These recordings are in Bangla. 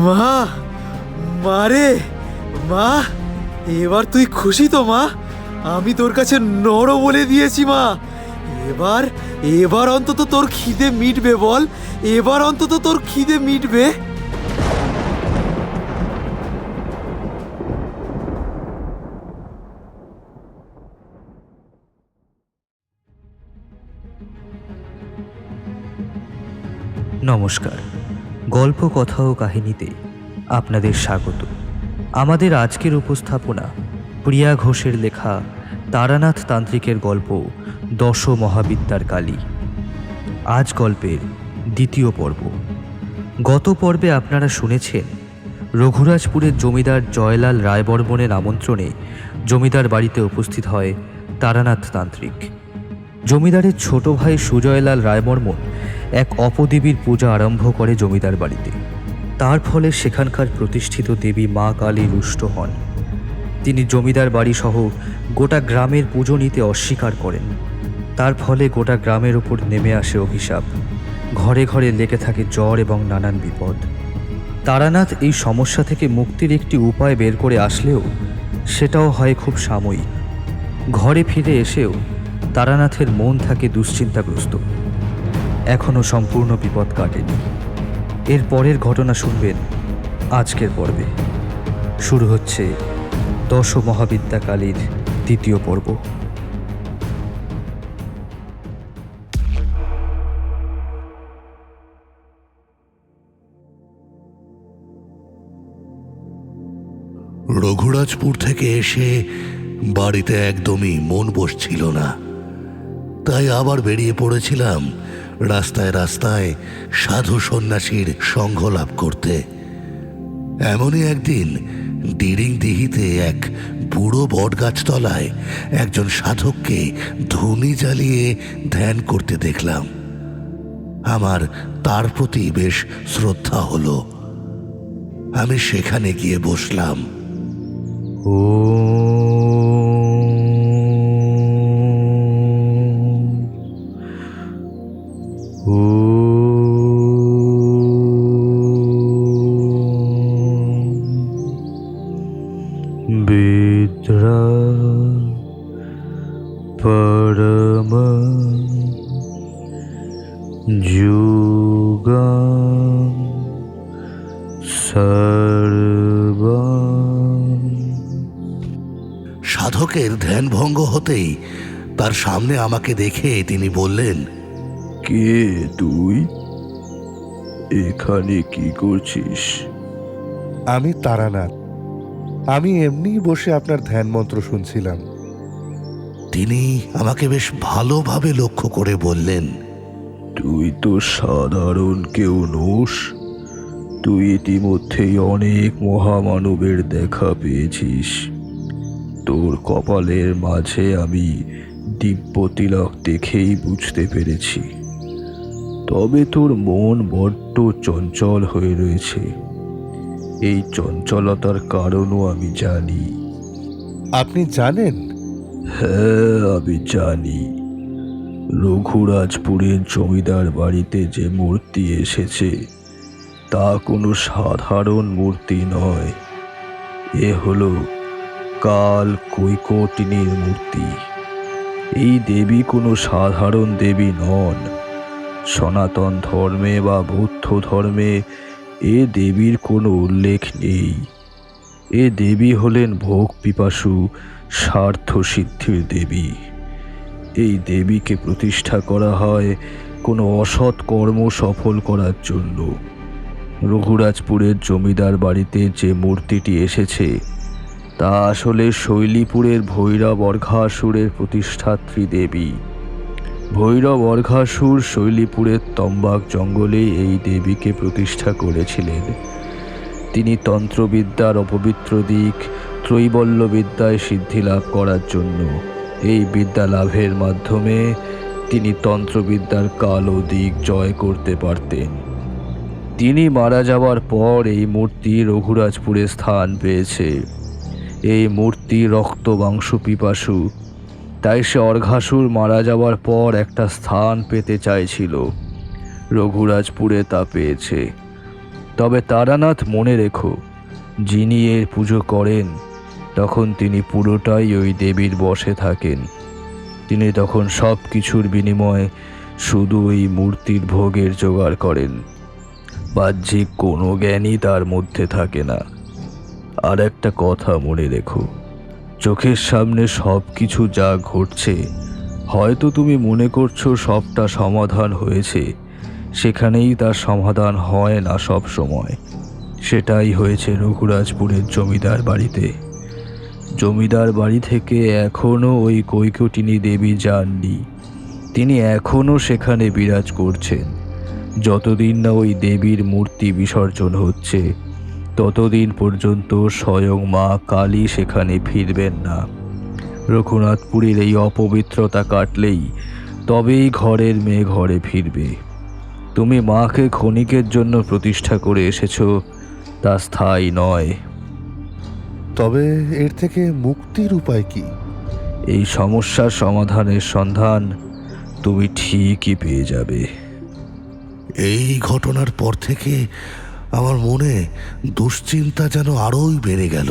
মা, মারে মা, এবার তুই খুশি তো মা? আমি তোর কাছে নড় বলে দিয়েছি মা। এবার এবার অন্তত তোর খিদে মিটবে বল, এবার অন্তত তোর খিদে মিটবে। নমস্কার, গল্প কথা ও কাহিনীতে আপনাদের স্বাগত। আমাদের আজকের উপস্থাপনা প্রিয়া ঘোষের লেখা তারানাথ তান্ত্রিকের গল্প দশ মহাবিদ্যার কালী। আজ গল্পের দ্বিতীয় পর্ব। গত পর্বে আপনারা শুনেছেন রঘুরাজপুরের জমিদার জয়লাল রায়বর্মনের আমন্ত্রণে জমিদার বাড়িতে উপস্থিত হয় তারানাথ তান্ত্রিক। জমিদারের ছোট ভাই সুজয়লাল রায়বর্মন এক অপদেবীর পূজা আরম্ভ করে জমিদার বাড়িতে। তার ফলে সেখানকার প্রতিষ্ঠিত দেবী মা কালী রুষ্ট হন। তিনি জমিদার বাড়ি সহ গোটা গ্রামের পুজো নিতে অস্বীকার করেন। তার ফলে গোটা গ্রামের ওপর নেমে আসে অভিশাপ। ঘরে ঘরে লেগে থাকে জ্বর এবং নানান বিপদ। তারানাথ এই সমস্যা থেকে মুক্তির একটি উপায় বের করে আসলেও সেটাও হয় খুব সাময়িক। ঘরে ফিরে এসেও তারানাথের মন থাকে দুশ্চিন্তাগ্রস্ত। এখনও সম্পূর্ণ বিপদ কাটেনি। এর পরের ঘটনা শুনবেন আজকের পর্বে। শুরু হচ্ছে দশ মহাবিদ্যা কালীর দ্বিতীয় পর্ব। রঘুরাজপুর থেকে এসে বাড়িতে একদমই মন বসছিল না, তাই আবার বেরিয়ে পড়েছিলাম রাস্তায় রাস্তায় সাধু সন্ন্যাসীর সঙ্গ লাভ করতে। এমনই একদিন ডিরিং দিঘিতে এক বুড়ো বটগাছতলায় একজন সাধককে ধুনি জ্বালিয়ে ধ্যান করতে দেখলাম। আমার তার প্রতি বেশ শ্রদ্ধা হলো। আমি সেখানে গিয়ে বসলাম। বিদ্রা পরম যুগম সর্বম। সাধকের ধ্যান ভঙ্গ হতেই তার সামনে আমাকে দেখে তিনি বললেন, কে তুই? এখানে কি করছিস? আমি তারানাথ। আমি এমনি বসে আপনার ধ্যান মন্ত্র শুনছিলাম। তিনি আমাকে বেশ ভালোভাবে লক্ষ্য করে বললেন, তুই তো সাধারণ কেউ নোস। তুই ইতিমধ্যেই অনেক মহামানবের দেখা পেয়েছিস। তোর কপালের মাঝে আমি দিব্য তিলক দেখেই বুঝতে পেরেছি। তবে তোর মন বড্ড চঞ্চল হয়ে রয়েছে। এই চঞ্চলতার কারণও আমি জানি। আপনি জানেন? হ্যাঁ, আমি জানি। রঘুরাজপুরের জমিদার বাড়িতে যে মূর্তি এসেছে তা কোনো সাধারণ মূর্তি নয়। এ হলো কাল কৈকটিনীর মূর্তি। এই দেবী কোনো সাধারণ দেবী নন। সনাতন ধর্মে বা বৌদ্ধ ধর্মে এ দেবীর কোনো উল্লেখ নেই। এ দেবী হলেন ভোগ পিপাসু স্বার্থ সিদ্ধির দেবী। এই দেবীকে প্রতিষ্ঠা করা হয় কোনো অসৎ কর্ম সফল করার জন্য। রঘুরাজপুরের জমিদার বাড়িতে যে মূর্তিটি এসেছে তা আসলে শৈলীপুরের ভৈরব অর্ঘাসুরের প্রতিষ্ঠাত্রী দেবী। ভৈরব অর্ঘাসুর শৈলীপুরের তম্বাক জঙ্গলে এই দেবীকে প্রতিষ্ঠা করেছিলেন। তিনি তন্ত্রবিদ্যার অপবিত্র দিক ত্রৈবল্য বিদ্যায় সিদ্ধি লাভ করার জন্য এই বিদ্যা লাভের মাধ্যমে তিনি তন্ত্রবিদ্যার কালো দিক জয় করতে পারতেন। তিনি মারা যাওয়ার পর এই মূর্তি রঘুরাজপুরে স্থান পেয়েছে। এই মূর্তি রক্ত মাংস পিপাসু, তাই সে অর্ঘাসুর মারা যাওয়ার পর একটা স্থান পেতে চাইছিল। রঘুরাজপুরে তা পেয়েছে। তবে তারানাথ মনে রেখো, যিনি এর পুজো করেন তখন তিনি পুরোটাই ওই দেবীর বশে থাকেন। তিনি তখন সব কিছুর বিনিময়ে শুধু ওই মূর্তির ভোগের জোগাড় করেন। বাহ্যিক কোনো জ্ঞানই তার মধ্যে থাকে না। আর একটা কথা মনে রেখো, চোখের সামনে সব কিছু যা ঘটছে, হয়তো তুমি মনে করছো সবটা সমাধান হয়েছে, সেখানেই তার সমাধান হয় না সব সময়। সেটাই হয়েছে রঘুরাজপুরের জমিদার বাড়িতে। জমিদার বাড়ি থেকে এখনও ওই কৈকটিনী দেবী যাননি। তিনি এখনও সেখানে বিরাজ করছেন। যতদিন না ওই দেবীর মূর্তি বিসর্জন হচ্ছে, ততদিন পর্যন্ত স্বয়ং মা কালী সেখানে ফিরবেন না। রঘুনাথপুরীর এই অপবিত্রতা কাটলেই তবেই ঘরের মেয়ে ঘরে ফিরবে। তুমি মাকে ক্ষণিকের জন্য প্রতিষ্ঠা করে এসেছো, তা স্থায়ী নয়। তবে এর থেকে মুক্তির উপায় কি? এই সমস্যার সমাধানের সন্ধান তুমি ঠিকই পেয়ে যাবে। এই ঘটনার পর থেকে আমার মনে দুশ্চিন্তা যেন আরোই বেড়ে গেল।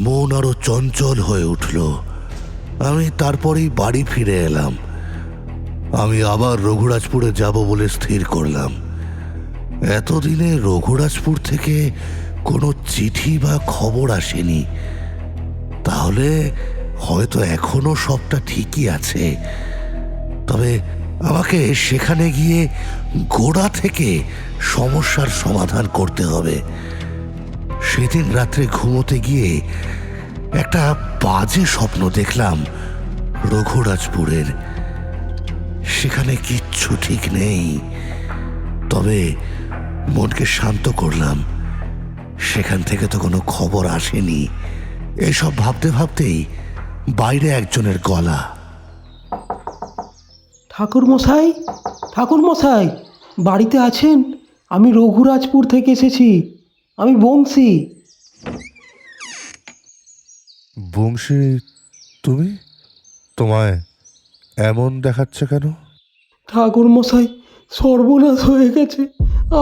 মন আরো চঞ্চল হয়ে উঠল। আমি তারপরেই বাড়ি ফিরে এলাম। আমি আবার রঘুরাজপুরে যাব বলে স্থির করলাম। এতদিনে রঘুরাজপুর থেকে কোনো চিঠি বা খবর আসেনি। তাহলে হয়তো এখনো সবটা ঠিকই আছে। তবে আমাকে সেখানে গিয়ে গোড়া থেকে সমস্যার সমাধান করতে হবে। সেদিন রাত্রে ঘুমোতে গিয়ে একটা বাজে স্বপ্ন দেখলাম রঘুরাজপুরের। সেখানে কিচ্ছু ঠিক নেই। তবে মনকে শান্ত করলাম, সেখান থেকে তো কোনো খবর আসেনি। এসব ভাবতে ভাবতেই বাইরে একজনের গলা। ঠাকুর মশাই, ঠাকুর মশাই, বাড়িতে আছেন? আমি রঘুরাজপুর থেকে এসেছি। আমি বংশী। বংশী, তুমি? তোমায় এমন দেখাচ্ছে কেন? ঠাকুর মশাই, সর্বনাশ হয়ে গেছে।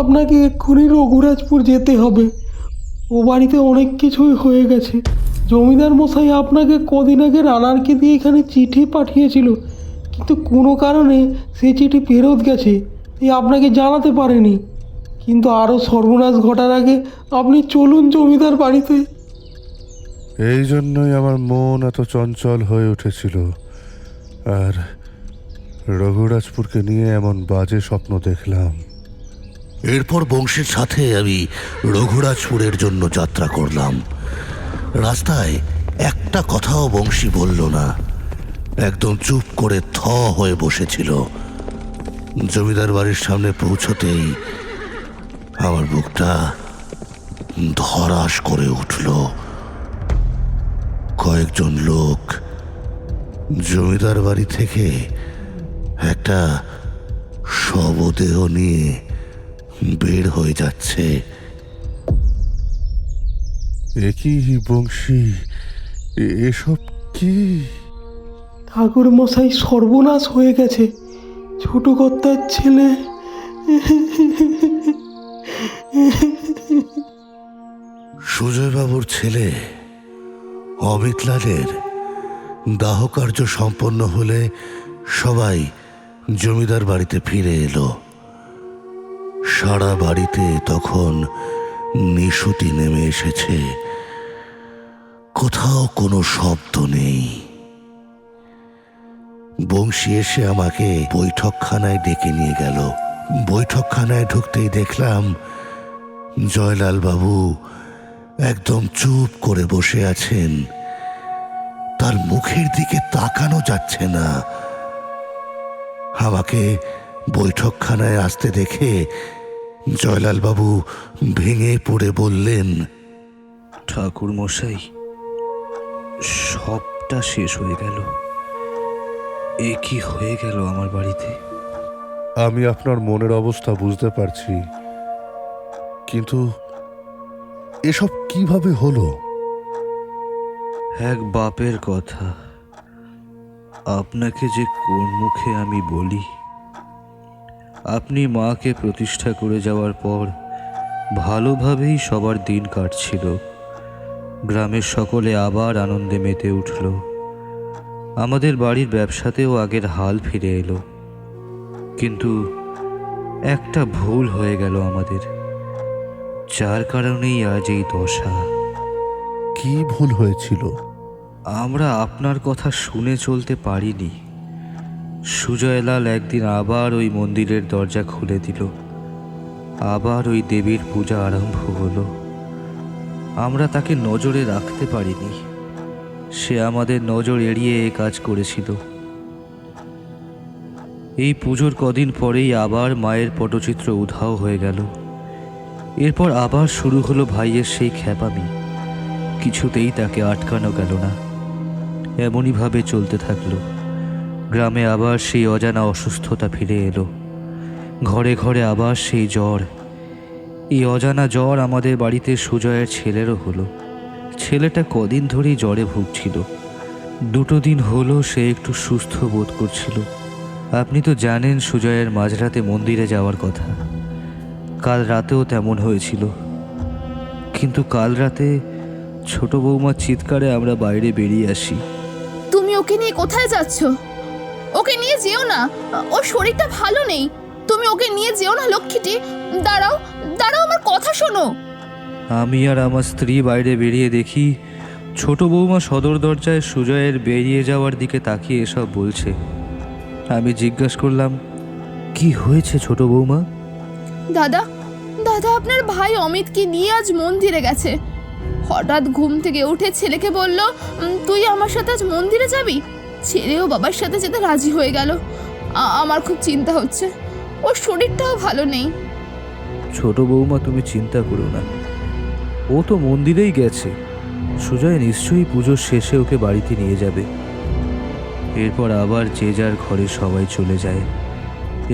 আপনাকে এক্ষুনি রঘুরাজপুর যেতে হবে। ও বাড়িতে অনেক কিছুই হয়ে গেছে। জমিদার মশাই আপনাকে কদিন আগে রানারকে দিয়ে এখানে চিঠি পাঠিয়েছিল, কিন্তু কোনো কারণে সেই চিঠি ফেরত গেছে, তাই আপনাকে জানাতে পারেনি। কিন্তু আরও সর্বনাশ ঘটার আগে আপনি চলুন জমিদার বাড়িতে। এই জন্যই আমার মন এত চঞ্চল হয়ে উঠেছিল, আর রঘুরাজপুরকে নিয়ে এমন বাজে স্বপ্ন দেখলাম। এরপর বংশীর সাথে আমি রঘুরাজপুরের জন্য যাত্রা করলাম। রাস্তায় একটা কথাও বংশী বলল না। একদম চুপ করে থ হয়ে বসেছিল। জমিদার বাড়ির সামনে পৌঁছতেই আমার বুকটা ধড়াস করে উঠল। কয়েকজন লোক জমিদার বাড়ি থেকে একটা শবদেহ নিয়ে বের হয়ে যাচ্ছে। এ কি বংশী, এসব কি? ঠাকুর মশাই, সর্বনাশ হয়ে গেছে। ছোট কর্তার ছেলে সুজয়বাবুর ছেলে অমিতলালের দাহকার্য সম্পন্ন হলে সবাই জমিদার বাড়িতে ফিরে এলো। সারা বাড়িতে তখন নিশুতি নেমে এসেছে। কোথাও কোনো শব্দ নেই। বংশী এসে আমাকে বৈঠকখানায় ডেকে নিয়ে গেল। বৈঠকখানায় ঢুকতেই দেখলাম জয়লাল বাবু একদম চুপ করে বসে আছেন। তার মুখের দিকে তাকানো যাচ্ছে না। আমাকে বৈঠকখানায় আসতে দেখে জয়লাল বাবু ভেঙে পড়ে বললেন, ঠাকুর মশাই, সবটা শেষ হয়ে গেল। এ কি হয়ে গেল আমার বাড়িতে? আমি আপনার মনের অবস্থা বুঝতে পারছি, কিন্তু এসব কিভাবে হলো? এক বাপের কথা আপনাকে যে কোন মুখে আমি বলি। আপনি মাকে প্রতিষ্ঠা করে যাওয়ার পর ভালোভাবেই সবার দিন কাটছিল। গ্রামের সকলে আবার আনন্দে মেতে উঠল। আমাদের বাড়ির ব্যবসাতেও আগের হাল ফিরে এলো। কিন্তু একটা ভুল হয়ে গেল আমাদের, যার কারণেই আজ এই দশা। কি ভুল হয়েছিল? আমরা আপনার কথা শুনে চলতে পারিনি। সুজয়লাল একদিন আবার ওই মন্দিরের দরজা খুলে দিল। আবার ওই দেবীর পূজা আরম্ভ হলো। আমরা তাকে নজরে রাখতে পারিনি। সে আমাদের নজর এড়িয়ে এ কাজ করেছিল। এই পুজোর কদিন পরেই আবার মায়ের পটচিত্র উধাও হয়ে গেল। এরপর আবার শুরু হলো ভাইয়ের সেই খ্যাপামি। কিছুতেই তাকে আটকানো গেল না। এমনইভাবে চলতে থাকলো। গ্রামে আবার সেই অজানা অসুস্থতা ফিরে এলো। ঘরে ঘরে আবার সেই জ্বর। এই অজানা জ্বর আমাদের বাড়িতে সুজয়ের ছেলেরও হলো। ছেলেটা কদিন ধরেই জ্বরে ভুগছিল। 2 দিন হলো সে একটু সুস্থ বোধ করছিল। আপনি তো জানেন সুজয়ের মাঝরাতে মন্দিরে যাওয়ার কথা। কাল রাতেও তেমন হয়েছিল। কিন্তু কাল রাতে ছোট বৌমার চিৎকারে আমরা বাইরে বেরিয়ে আসি। তুমি ওকে নিয়ে কোথায় যাচ্ছ? ওকে নিয়ে যেও না, ওর শরীরটা ভালো নেই। তুমি ওকে নিয়ে যেও না লক্ষ্মীটি। দাঁড়াও দাঁড়াও, আমার কথা শোনো। আমি আর আমার স্ত্রী বাইরে বেরিয়ে দেখি ছোট বৌমা সদর দরজায় সুজয়ের বেরিয়ে যাওয়ার দিকে তাকিয়ে এসব বলছে। আমি জিজ্ঞাসা করলাম, কি হয়েছে ছোট বৌমা? দাদা দাদা আপনার ভাই অমিতকে নিয়ে আজ মন্দিরে গেছে। হঠাৎ ঘুম থেকে উঠে ছেলেকে বলল, তুই আমার সাথে আজ মন্দিরে যাবি। ছেলেও বাবার সাথে যেতে রাজি হয়ে গেল। আমার খুব চিন্তা হচ্ছে, ওর শরীরটাও ভালো নেই। ছোট বৌমা, তুমি চিন্তা করো না, ও তো মন্দিরেই গেছে। সুজয় নিশ্চয়ই পুজোর শেষে ওকে বাড়িতে নিয়ে যাবে। এরপর আবার যে যার ঘরে সবাই চলে যায়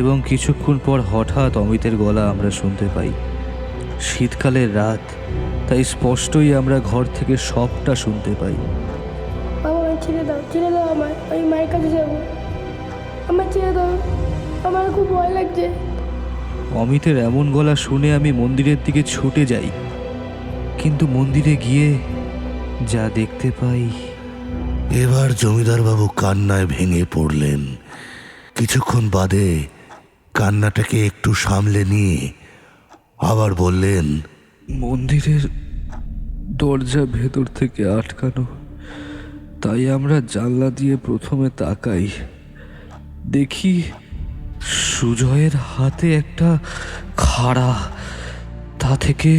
এবং কিছুক্ষণ পর হঠাৎ অমিতের গলা আমরা শুনতে পাই। শীতকালের রাত, তাই স্পষ্টই আমরা ঘর থেকে সবটা শুনতে পাই। আমায় ছেড়ে দাও আমায়, আমি মায়ের কাছে যাব। আমার ছেড়ে দাও, আমার খুব ভয় লাগছে। অমিতের এমন গলা শুনে আমি মন্দিরের দিকে ছুটে যাই। কিন্তু মন্দিরে গিয়ে যা দেখতে পাই। এবার জমিদার বাবু কান্নায় ভেঙে পড়লেন। কিছুক্ষণ বাদে কান্নাটাকে একটু সামলে নিয়ে আবার বললেন, মন্দিরের দরজা ভেতর থেকে আটকানো, তাই আমরা জানলা দিয়ে প্রথমে তাকাই। দেখি সুজয়ের হাতে একটা খাড়া, তা থেকে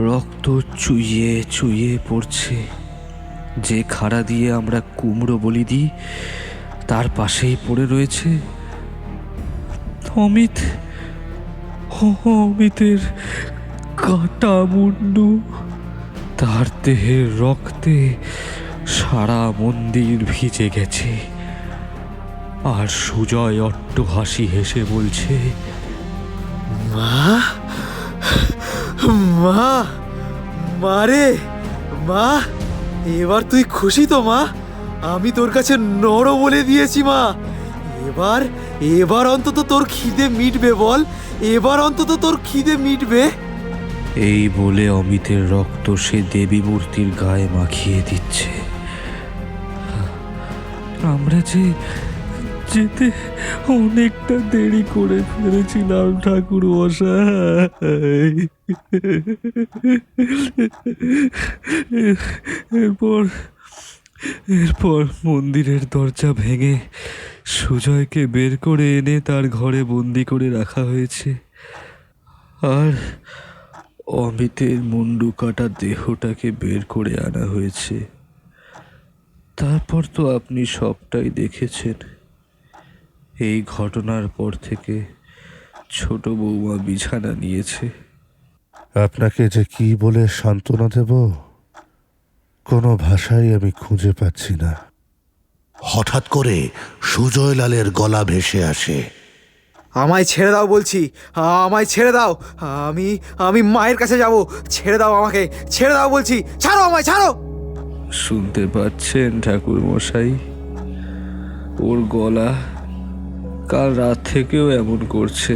রক্ত চুইয়ে চুইয়ে পড়ছে। যে খাড়া দিয়ে আমরা কুমড়ো বলি দিই, তার পাশেই পড়ে রয়েছে অমিতের কাটা মুন্ডু। তার দেহের রক্তে সারা মন্দির ভিজে গেছে। আর সুজয় অট্ট হাসি হেসে বলছে, মা, মা, মারে মা, এবার তুই খুশি তো মা? আমি তোর কাছে নড় বলে দিয়েছি মা। এবার অন্তত তোর খিদে মিটবে বল। এবার অন্তত তোর খিদে মিটবে। এই বলে অমিতের রক্ত সে দেবী মূর্তির গায়ে মাখিয়ে দিচ্ছে। আমরা যেতে অনেকটা দেরি করে ফেলেছিলাম ঠাকুর মশাই। এরপর মন্দিরের দরজা ভেঙে সুজয়কে বের করে এনে তার ঘরে বন্দি করে রাখা হয়েছে। আর অমিতের মুন্ডু কাটা দেহটাকে বের করে আনা হয়েছে। তারপর তো আপনি সবটাই দেখেছেন। এই ঘটনার পর থেকে ছোট বৌমা বিছানা নিয়েছে। আপনাকে যে কি বলে সান্ত্বনা দেব, কোনো ভাষাই আমি খুঁজে পাচ্ছি না। হঠাৎ করে সুজয়লালের গলা ভেসে আসে, আমায় ছেড়ে দাও বলছি, আমায় ছেড়ে দাও। আমি মায়ের কাছে যাব। ছেড়ে দাও আমাকে, ছেড়ে দাও বলছি। ছাড়ো আমায়, ছাড়ো। শুনতে পাচ্ছেন ঠাকুর মশাই? ওর গলা কাল রাত থেকেও এমন করছে।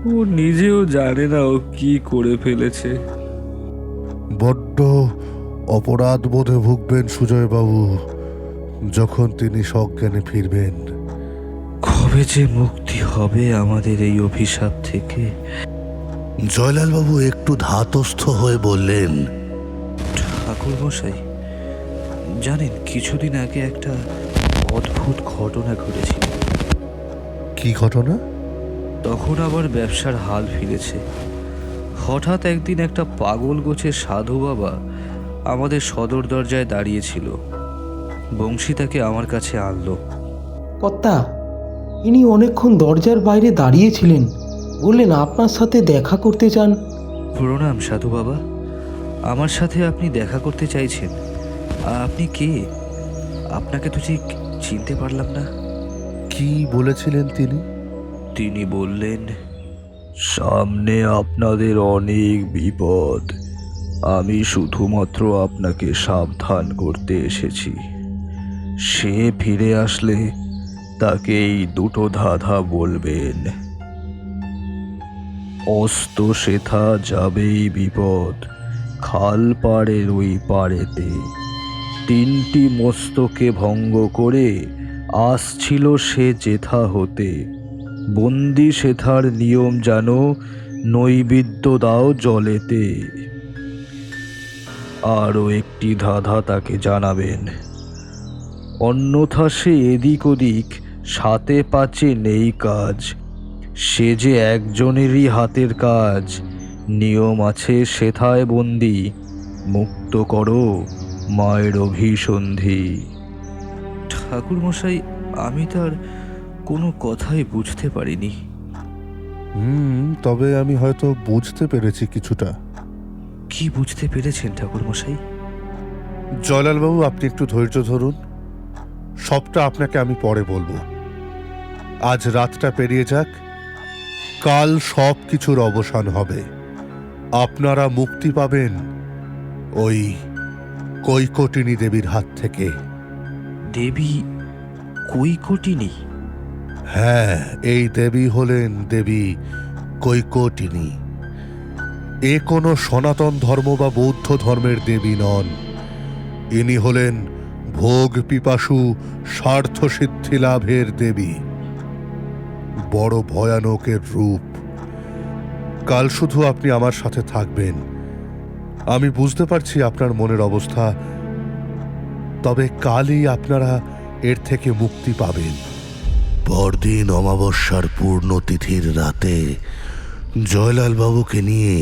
ও নিজেও জানে না ও কি করে ফেলেছে। বড্ড অপরাধ বোধে ভুগবেন সুজয়বাবু যখন তিনি সজ্ঞানে ফিরবেন। কবে যে মুক্তি হবে আমাদের এই অভিশাপ থেকে। জয়লালবাবু একটু ধাতস্থ হয়ে বললেন, ঠাকুরমশাই, জানেন কিছুদিন আগে একটা অদ্ভুত ঘটনা ঘটেছিল। কি ঘটনা? তখন আবার ব্যবসার হাল ফিরেছে। হঠাৎ একদিন একটা পাগল গোছের সাধু বাবা আমাদের সদর দরজায় দাঁড়িয়েছিল। বংশী তাকে আমার কাছে আনলো। কর্তা, ইনি অনেকক্ষণ দরজার বাইরে দাঁড়িয়েছিলেন, বললেন আপনার সাথে দেখা করতে চান। প্রণাম সাধু বাবা, আমার সাথে আপনি দেখা করতে চাইছেন? আপনি কে? আপনাকে তো ঠিক চিনতে পারলাম না। কি বলেছিলেন তিনি? তিনি বললেন, সামনে আপনাদের অনেক বিপদ, আমি শুধুমাত্র আপনাকে সাবধান করতে এসেছি। সে ফিরে আসলে তাকে এই দুটো ধাঁধা বলবেন। অস্ত সেথা যাবেই বিপদ, খাল পাড়ের ওই পাড়েতে, তিনটি মস্তকে ভঙ্গ করে আসছিল সে যেথা হতে, বন্দি সেথার নিয়ম জানো, নৈবেদ্য দাও জলেতে। আরও একটি ধাঁধা তাকে জানাবেন, অন্যথা সে এদিক ওদিক সাতে পাচে নেই কাজ, সে যে একজনেরই হাতের কাজ, নিয়ম আছে সেথায় বন্দি, মুক্ত করো মায়ের অভিসন্ধি। ঠাকুরমশাই, আমি তার কোনো কথাই বুঝতে পারিনি। তবে আমি হয়তো বুঝতে পেরেছি কিছুটা। কি বুঝতে পেরেছেন ঠাকুরমশাই? জয়লালবাবু, আপনি একটু ধৈর্য ধরুন, সবটা আপনাকে আমি পরে বলবো। আজ রাতটা পেরিয়ে যাক, কাল সব কিছুর অবসান হবে। আপনারা মুক্তি পাবেন ওই কৈকটিনী দেবীর হাত থেকে। দেবী কৈকটিনী? হ্যাঁ, এই দেবী হলেন দেবী কৈকটিনী। এ কোনো সনাতন ধর্ম বা বৌদ্ধ ধর্মের দেবী নন। ইনি হলেন ভোগ পিপাসু স্বার্থ সিদ্ধি লাভের দেবী। বড় ভয়ানকের রূপ। কাল শুধু আপনি আমার সাথে থাকবেন। আমি বুঝতে পারছি আপনার মনের অবস্থা, তবে কালই আপনারা এর থেকে মুক্তি পাবেন। পরদিন অমাবস্যার পূর্ণতিথির রাতে জয়লালবাবুকে নিয়ে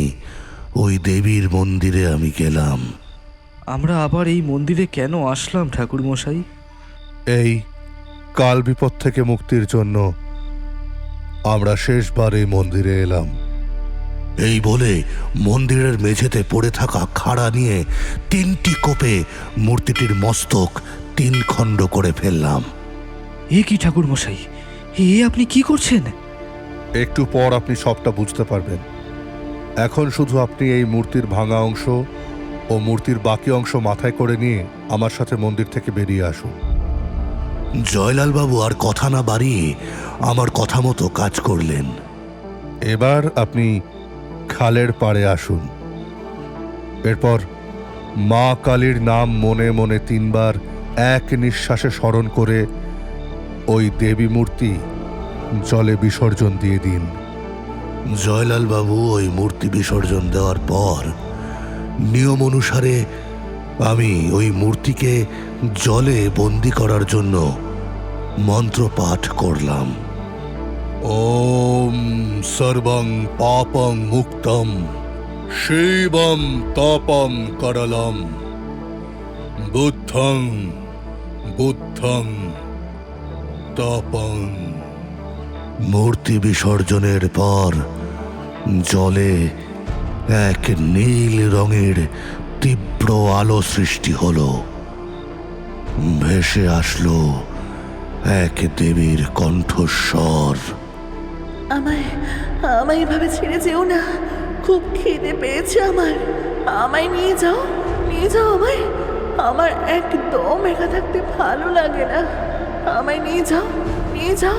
ওই দেবীর মন্দিরে আমি গেলাম। আমরা আবার এই মন্দিরে কেন আসলাম ঠাকুরমশাই? এই কাল বিপদ থেকে মুক্তির জন্য আমরা শেষবার এই মন্দিরে এলাম। এই বলে মন্দিরের মেঝেতে পড়ে থাকা খাড়া নিয়ে 3টি কোপে মূর্তিটির মস্তক 3 খণ্ড করে ফেললাম। এ কি ঠাকুরমশাই, এ আপনি কি করছেন? একটু পর আপনি সবটা বুঝতে পারবেন। এখন শুধু আপনি এই মূর্তির ভাঙা অংশ ও মূর্তির বাকি অংশ মাথায় করে নিয়ে আমার সাথে মন্দির থেকে বেরিয়ে আসুন। জয়লালবাবু আর কথা না বাড়িয়ে আমার কথা মতো কাজ করলেন। এবার আপনি খালের পাড়ে আসুন। এরপর মা কালীর নাম মনে মনে 3 বার এক নিঃশ্বাসে স্মরণ করে ওই দেবী মূর্তি জলে বিসর্জন দিয়ে দিন। জয়লালবাবু ওই মূর্তি বিসর্জন দেওয়ার পর নিয়ম অনুসারে আমি ওই মূর্তিকে জলে বন্দি করার জন্য মন্ত্র পাঠ করলাম। ওম সর্বং পাপং মুক্তম শিবম তপম করলম বুদ্ধং বুদ্ধং তপং। মূর্তি বিসর্জনের পর জলে এক নীল রঙের তীব্র আলো সৃষ্টি হলো। ভেসে আসলো এক দেবীর কণ্ঠস্বর। আমায় আমায় এভাবে ছেড়ে যেও না, খুব খিদে পেয়েছে আমার, আমায় নিয়ে যাও আমায়, আমার একদম একা থাকতে ভালো লাগে না, আমায় নিয়ে যাও।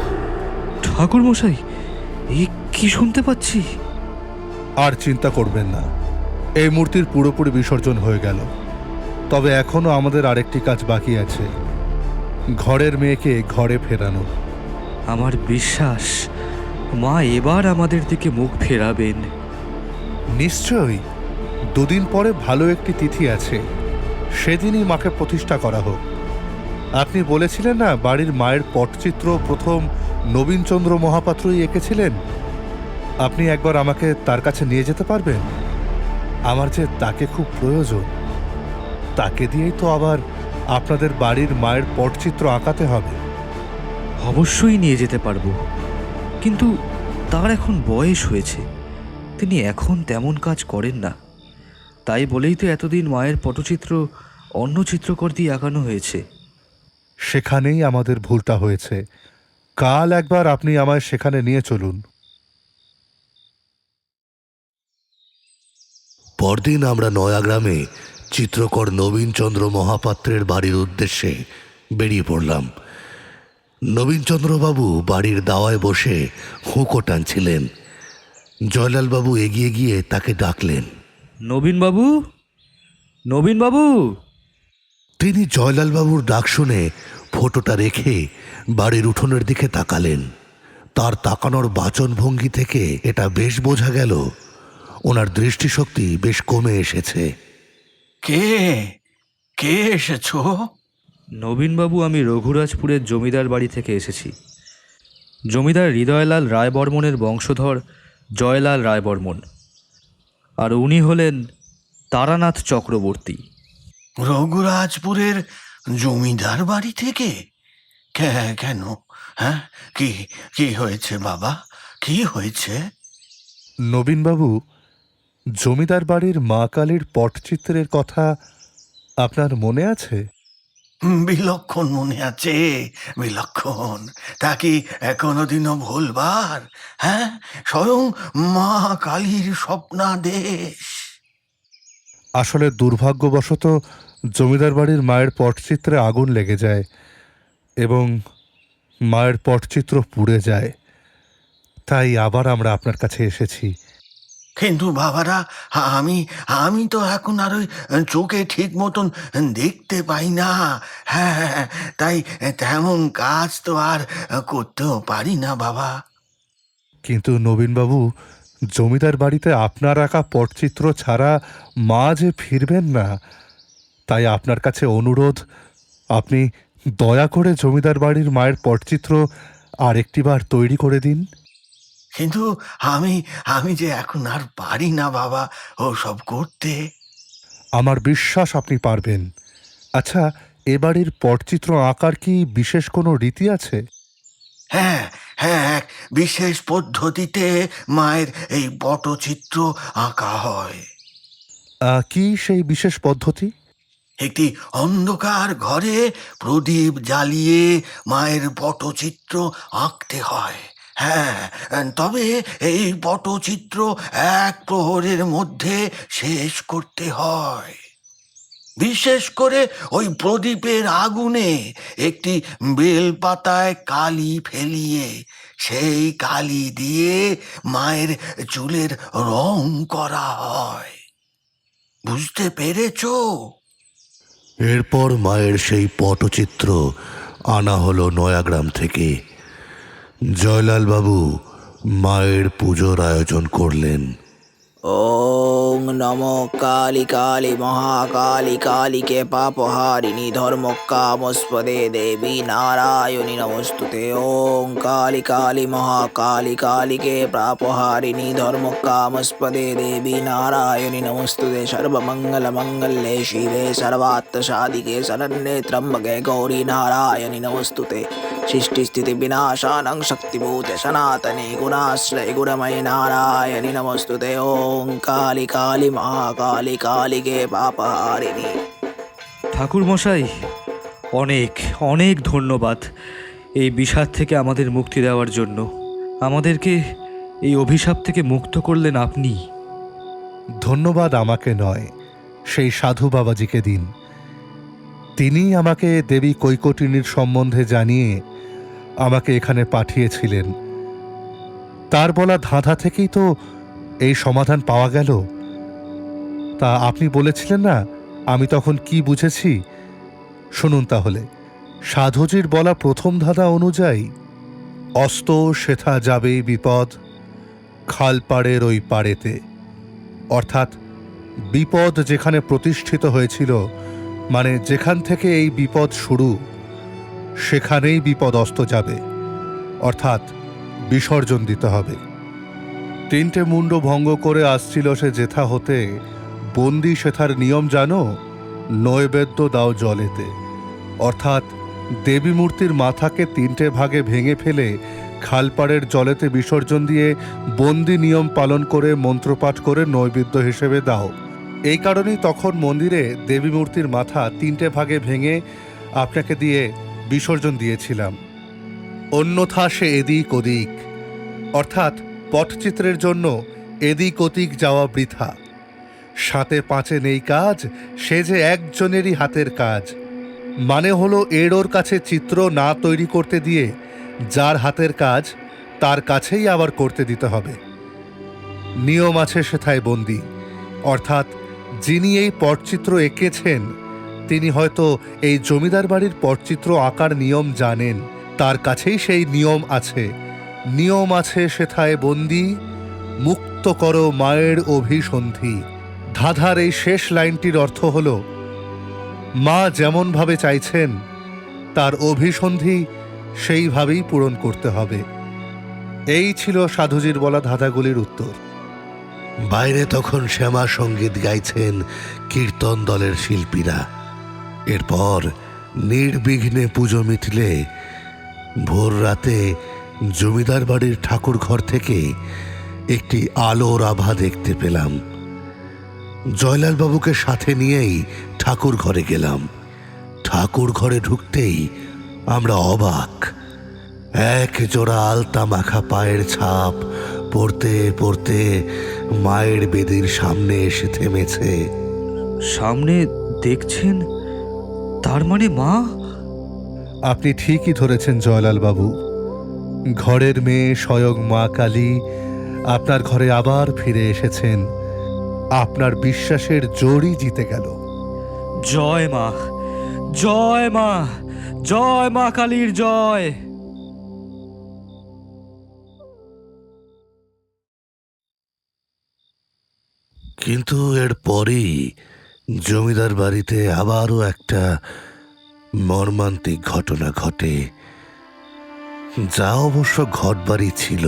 ঠাকুরমশাই, এ কি শুনতে পাচ্ছি? আর চিন্তা করবেন না, এই মূর্তির পুরোপুরি বিসর্জন হয়ে গেল। তবে এখনো আমাদের আরেকটি কাজ বাকি আছে, ঘরের মেয়েকে ঘরে ফেরানো। আমার বিশ্বাস মা এবার আমাদের দিকে মুখ ফেরাবেন। নিশ্চয়ই, দুদিন পরে ভালো একটি তিথি আছে, সেদিনই মাকে প্রতিষ্ঠা করা হোক। আপনি বলেছিলেন না বাড়ির মায়ের পটচিত্র প্রথম নবীনচন্দ্র মহাপাত্রই এঁকেছিলেন? আপনি একবার আমাকে তার কাছে নিয়ে যেতে পারবেন? আমার যে তাকে খুব প্রয়োজন, তাকে দিয়েই তো আবার আপনাদের বাড়ির মায়ের পটচিত্র আঁকাতে হবে। অবশ্যই নিয়ে যেতে পারবো, কিন্তু তার এখন বয়স হয়েছে, তিনি এখন তেমন কাজ করেন না। তাই বলেই তো এতদিন মায়ের পটচিত্র অন্য চিত্রকর দিয়ে আঁকানো হয়েছে। সেখানেই আমাদের ভুলটা হয়েছে। কাল একবার আপনি আমায় সেখানে নিয়ে চলুন। পরদিন আমরা নয়াগ্রামে চিত্রকর নবীনচন্দ্র মহাপাত্রের বাড়ির উদ্দেশ্যে বেরিয়ে পড়লাম। নবীনচন্দ্রবাবু বাড়ির দাওয়ায় বসে হুঁকো টানছিলেন। জয়লালবাবু এগিয়ে গিয়ে তাকে ডাকলেন। নবীনবাবু, নবীনবাবু! তিনি জয়লালবাবুর ডাক শুনে ফটোটা রেখে বাড়ির উঠোনের দিকে তাকালেন। তার তাকানোর বাচনভঙ্গি থেকে এটা বেশ বোঝা গেল ওনার দৃষ্টিশক্তি বেশ কমে এসেছে। কে কে এসেছো? নবীনবাবু, আমি রঘুরাজপুরের জমিদার বাড়ি থেকে এসেছি। জমিদার হৃদয়লাল রায়বর্মনের বংশধর জয়লাল রায়বর্মন, আর উনি হলেন তারানাথ চক্রবর্তী। রঘুরাজপুরের জমিদার বাড়ি থেকে? কেন? হ্যাঁ, কি কি হয়েছে বাবা, কি হয়েছে? নবীনবাবু, জমিদার বাড়ির মা কালীর পটচিত্রের কথা আপনার মনে আছে? বিলক্ষণ মনে আছে, বিলক্ষণ। তা কি কোনোদিনও ভুলবার? হ্যাঁ, স্বয়ং মা কালীর স্বপ্নাদেশ। আসলে দুর্ভাগ্যবশত জমিদার বাড়ির মায়ের পটচিত্রে আগুন লেগে যায় এবং মায়ের পটচিত্র পুড়ে যায়। তাই আবার আমরা আপনার কাছে এসেছি। কিন্তু বাবারা, আমি আমি তো এখন আর ওই চোখে ঠিক মতন দেখতে পাই না। হ্যাঁ, তাই তেমন কাজ তো আর করতেও পারি না বাবা। কিন্তু নবীনবাবু, জমিদার বাড়িতে আপনার আঁকা পটচিত্র ছাড়া মা যে ফিরবেন না, তাই আপনার কাছে অনুরোধ, আপনি দয়া করে জমিদার বাড়ির মায়ের পটচিত্র আরেকটিবার তৈরি করে দিন। কিন্তু আমি আমি যে এখন আর পারি না বাবা ও সব করতে। আমার বিশ্বাস আপনি পারবেন। আচ্ছা, এ বাড়ির পটচিত্র আঁকার কি বিশেষ কোনো রীতি আছে? হ্যাঁ হ্যাঁ, এক বিশেষ পদ্ধতিতে মায়ের এই পটচিত্র আঁকা হয়। কি সেই বিশেষ পদ্ধতি? একটি অন্ধকার ঘরে প্রদীপ জ্বালিয়ে মায়ের পটচিত্র আঁকতে হয়। হ্যাঁ, তবে এই পটচিত্র 1 প্রহরের মধ্যে শেষ করতে হয়। বিশেষ করে ওই প্রদীপের আগুনে একটি বেলপাতায় কালি ফেলিয়ে সেই কালি দিয়ে মায়ের চুলের রং করা হয়। বুঝতে পেরেছো? এরপর মায়ের সেই পটচিত্র আনা হলো নয়াগ্রাম থেকে। জয়লালবাবু মায়ের পুজোর আয়োজন করলেন। ওং নমো কালী কালী মহাকালী কালীকে পাপহারিণী ধর্মকামস্পদে দেবী নারায়ণী নমস্তুতে। ওং কালী কালী মহাকালী কালীকে পাপহারিণী ধর্মকামস্পদে দেবী নারায়ণী নমস্তুতে। সর্বমঙ্গল মঙ্গলে শিবে সর্বাত্ম সাধিকে শরণ্যে ত্র্যম্বকে গৌরী নারায়ণী নমস্তুতে। সৃষ্টি স্থিতি বিনাশানং শক্তিভূতে সনাতনে গুণাশ্রয় গুণময়ী নারায়ণী নমস্তুতে। ওং কালী কালী মহাকালী কালীকে পাপহারিণী। ঠাকুর মশাই, অনেক অনেক ধন্যবাদ এই বিষাদ থেকে আমাদের মুক্তি দেওয়ার জন্য। আমাদেরকে এই অভিশাপ থেকে মুক্ত করলেন আপনি। ধন্যবাদ আমাকে নয়, সেই সাধু বাবাজিকে দিন। তিনি আমাকে দেবী কৈকটিনীর সম্বন্ধে জানিয়ে আমাকে এখানে পাঠিয়েছিলেন। তার বলা ধাঁধা থেকেই তো এই সমাধান পাওয়া গেল। তা আপনি বলেছিলেন না আমি তখন কি বুঝেছি? শুনুন তাহলে। সাধুজির বলা প্রথম ধাঁধা অনুযায়ী, অস্ত সেথা যাবে বিপদ, খাল পাড়ের ওই পাড়েতে। অর্থাৎ বিপদ যেখানে প্রতিষ্ঠিত হয়েছিল, মানে যেখান থেকে এই বিপদ শুরু, সেখানেই বিপদ অস্ত যাবে, অর্থাৎ বিসর্জন দিতে হবে। তিনটে মুন্ড ভঙ্গ করে আসছিল সে যেথা হতে, বন্দি সেথার নিয়ম জানো, নৈবেদ্য দাও জলেতে। অর্থাৎ দেবী মূর্তির মাথাকে তিনটে ভাগে ভেঙে ফেলে খালপাড়ের জলেতে বিসর্জন দিয়ে বন্দি নিয়ম পালন করে মন্ত্রপাঠ করে নৈবেদ্য হিসেবে দাও। এই কারণেই তখন মন্দিরে দেবী মূর্তির মাথা তিনটে ভাগে ভেঙে আপনাকে দিয়ে বিসর্জন দিয়েছিলাম। অন্যথা সে এদিক ওদিক, অর্থাৎ পটচিত্রের জন্য এদিক ওদিক যাওয়া বৃথা। সাতে পাঁচে নেই কাজ, সে যে একজনেরই হাতের কাজ। মানে হলো এর ওর কাছে চিত্র না তৈরি করতে দিয়ে যার হাতের কাজ তার কাছেই আবার করতে দিতে হবে। নিয়ম আছে সেথায় বন্দি, অর্থাৎ যিনি এই পটচিত্র এঁকেছেন তিনি হয়তো এই জমিদার বাড়ির পটচিত্র আঁকার নিয়ম জানেন, তার কাছেই সেই নিয়ম আছে। নিয়ম আছে সেথায় বন্দি, মুক্ত করো মায়ের অভিসন্ধি। ধাঁধার এই শেষ লাইনটির অর্থ হল, মা যেমনভাবে চাইছেন তার অভিসন্ধি সেইভাবেই পূরণ করতে হবে। এই ছিল সাধুজির বলা ধাঁধাগুলির উত্তর। বাইরে তখন শ্যামা সঙ্গীত গাইছেন কীর্তন দলের শিল্পীরা। এরপর নির্বিঘ্নে পুজো মিটলে ভোর রাতে জমিদার বাড়ির ঠাকুর ঘর থেকে একটি আলোর আভা দেখতে পেলাম। জয়লাল বাবুকে সাথে নিয়েই ঠাকুর ঘরে গেলাম। ঠাকুর ঘরে ঢুকতেই আমরা অবাক। এক জোড়া আলতা মাখা পায়ের ছাপ পড়তে পড়তে মায়ের বেদির সামনে এসে থেমেছে। সামনে দেখছেন, তার মানে মা? আপনি ঠিকই ধরেছেন জয়লাল বাবু। ঘরের মেয়ে স্বয়ং মা কালী আপনার ঘরে আবার ফিরে এসেছেন। আপনার বিশ্বাসের জোরই জিতে গেল। জয় মা, জয় মা, জয় মা কালীর জয়। কিন্তু এরপরই জমিদার বাড়িতে আবারও একটা মর্মান্তিক ঘটনা ঘটে, যা অবশ্য ঘটবাড়ি ছিল।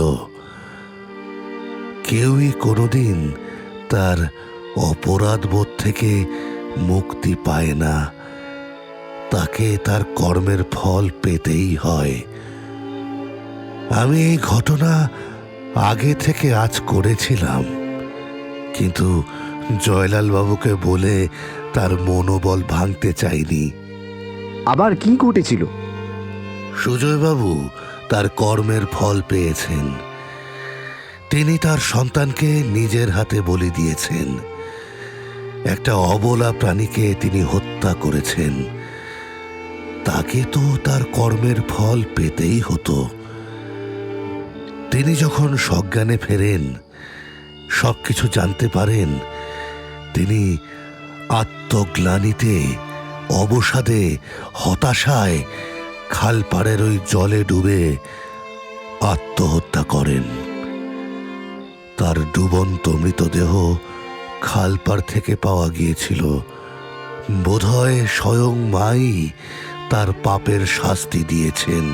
কেউই কোনোদিন তার অপরাধ বোধ থেকে মুক্তি পায় না, তাকে তার কর্মের ফল পেতেই হয়। আমি এই ঘটনা আগে থেকে আজ করেছিলাম, কিন্তু জয়লাল বাবুকে বলে তার মনোবল ভাঙতে চাইনি। আবার কি ঘটেছিল? সুজয়বাবু তার কর্মের ফল পেয়েছেন। তিনি তার সন্তানকে নিজের হাতে বলি দিয়েছেন। একটা অবলা প্রাণীকে তিনি হত্যা করেছেন। তাকে তো তার কর্মের ফল পেতেই হতো। তিনি যখন সজ্ঞানে ফেরেন, সবকিছু জানতে পারেন, তিনি আত্মগ্লানিতে, অবসাদে, হতাশায় খালপাড়ের ওই জলে ডুবে আত্মহত্যা করেন। তার ডুবন্ত মৃতদেহ খালপাড় থেকে পাওয়া গিয়েছিল। বোধহয় স্বয়ং মাই তার পাপের শাস্তি দিয়েছেন।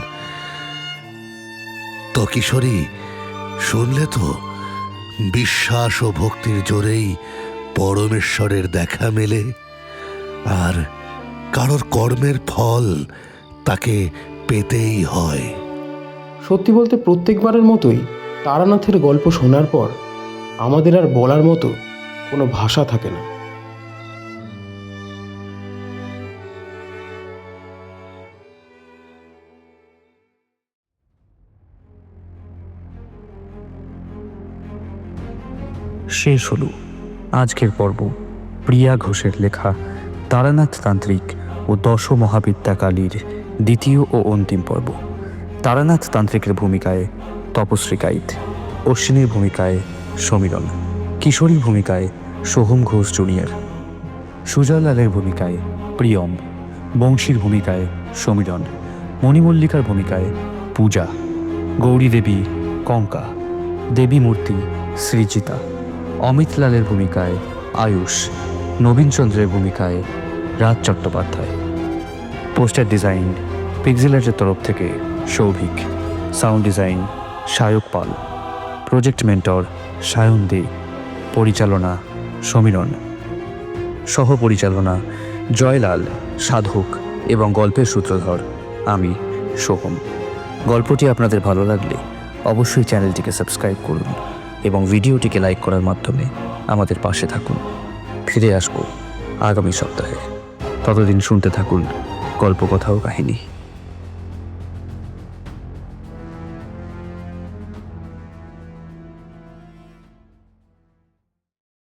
তো কিশোরী, শুনলে তো, বিশ্বাস ও ভক্তির জোরেই পরমেশ্বরের দেখা মেলে, আর কারোর কর্মের ফল তাকে পেতেই হয়। সত্যি বলতে প্রত্যেকবারের মতোই তারানাথের গল্প শোনার পর আমাদের আর বলার মতো কোনো ভাষা থাকে না। শেষ হলো আজকের পর্ব। প্রিয়া ঘোষের লেখা তারানাথ তান্ত্রিক ও দশ মহাবিদ্যা কালীর দ্বিতীয় ও অন্তিম পর্ব। তারানাথ তান্ত্রিকের ভূমিকায় তপশ্রী কাইত, অশ্বিনীর ভূমিকায় সমীরণ, কিশোরীর ভূমিকায় সোহম ঘোষ জুনিয়র, সুজয়লালের ভূমিকায় প্রিয়ম, বংশীর ভূমিকায় সমীরণ, মণিমল্লিকার ভূমিকায় পূজা, গৌরী দেবী কঙ্কা, দেবী মূর্তি সৃজিতা, অমিত লালের ভূমিকায় আয়ুষ, নবীনচন্দ্রের ভূমিকায় রাজ চট্টোপাধ্যায়। পোস্টার ডিজাইন পিক্সেলারের তরফ থেকে সৌভিক, সাউন্ড ডিজাইন সায়ক পাল, প্রজেক্ট মেন্টর সায়ন দে, পরিচালনা সমীরণ, সহ পরিচালনা জয়লাল, সাধক এবং গল্পের সূত্রধর আমি সোহম। গল্পটি আপনাদের ভালো লাগলে অবশ্যই চ্যানেলটিকে সাবস্ক্রাইব করুন এবং ভিডিওটিকে লাইক করার মাধ্যমে আমাদের পাশে থাকুন। ফিরে আসবো আগামী সপ্তাহে। ততদিন শুনতে থাকুন গল্প, কথা ও কাহিনী।